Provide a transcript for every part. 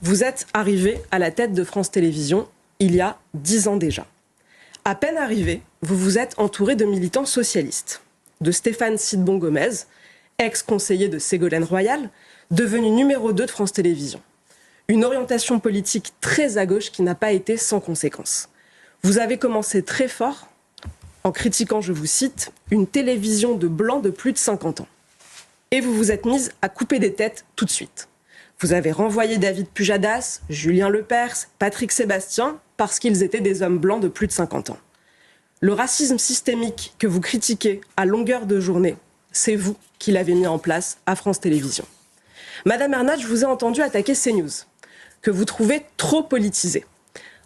Vous êtes arrivé à la tête de France Télévisions il y a 10 ans déjà. À peine arrivé, vous vous êtes entouré de militants socialistes, de Stéphane Sidbon-Gomez, ex-conseiller de Ségolène Royal, devenu numéro 2 de France Télévisions. Une orientation politique très à gauche qui n'a pas été sans conséquences. Vous avez commencé très fort en critiquant, je vous cite, une télévision de blancs de plus de 50 ans. Et vous vous êtes mise à couper des têtes tout de suite. Vous avez renvoyé David Pujadas, Julien Lepers, Patrick Sébastien, parce qu'ils étaient des hommes blancs de plus de 50 ans. Le racisme systémique que vous critiquez à longueur de journée, c'est vous qui l'avez mis en place à France Télévisions. Madame Ernotte, je vous ai entendu attaquer CNews, que vous trouvez trop politisée.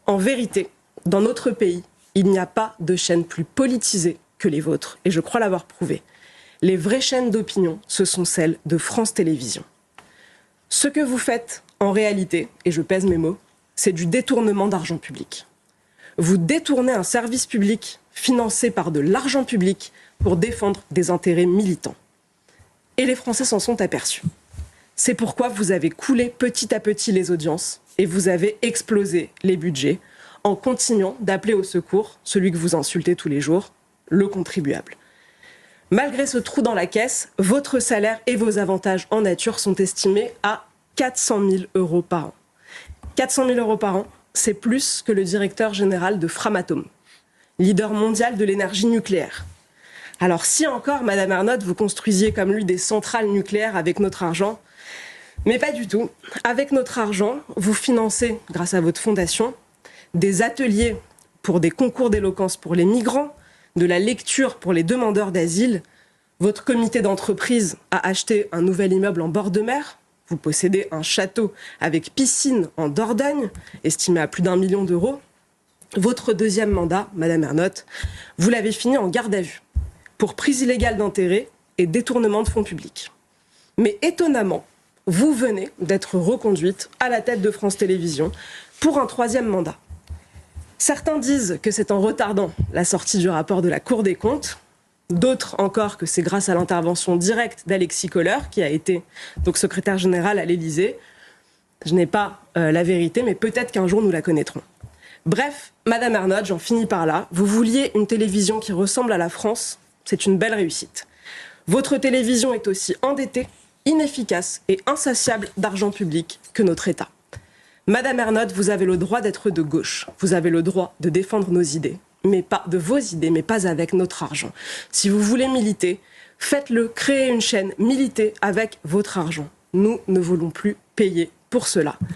En vérité, dans notre pays, il n'y a pas de chaîne plus politisée que les vôtres, et je crois l'avoir prouvé. Les vraies chaînes d'opinion, ce sont celles de France Télévisions. Ce que vous faites, en réalité, et je pèse mes mots, c'est du détournement d'argent public. Vous détournez un service public financé par de l'argent public pour défendre des intérêts militants. Et les Français s'en sont aperçus. C'est pourquoi vous avez coulé petit à petit les audiences et vous avez explosé les budgets en continuant d'appeler au secours celui que vous insultez tous les jours, le contribuable. Malgré ce trou dans la caisse, votre salaire et vos avantages en nature sont estimés à 400 000 € par an. 400 000 € par an, c'est plus que le directeur général de Framatome, leader mondial de l'énergie nucléaire. Alors si encore, Madame Ernotte, vous construisiez comme lui des centrales nucléaires avec notre argent, mais pas du tout. Avec notre argent, vous financez, grâce à votre fondation, des ateliers pour des concours d'éloquence pour les migrants, de la lecture pour les demandeurs d'asile. Votre comité d'entreprise a acheté un nouvel immeuble en bord de mer. Vous possédez un château avec piscine en Dordogne, estimé à plus d'1 million d'euros. Votre deuxième mandat, Madame Ernotte, vous l'avez fini en garde à vue pour prise illégale d'intérêt et détournement de fonds publics. Mais étonnamment, vous venez d'être reconduite à la tête de France Télévisions pour un troisième mandat. Certains disent que c'est en retardant la sortie du rapport de la Cour des comptes. D'autres encore que c'est grâce à l'intervention directe d'Alexis Kohler, qui a été donc secrétaire général à l'Élysée. Je n'ai pas la vérité, mais peut-être qu'un jour nous la connaîtrons. Bref, Madame Ernotte, j'en finis par là. Vous vouliez une télévision qui ressemble à la France. C'est une belle réussite. Votre télévision est aussi endettée, inefficace et insatiable d'argent public que notre État. Madame Ernotte, vous avez le droit d'être de gauche. Vous avez le droit de défendre nos idées, mais pas de vos idées, mais pas avec notre argent. Si vous voulez militer, faites-le, créez une chaîne, militez avec votre argent. Nous ne voulons plus payer pour cela.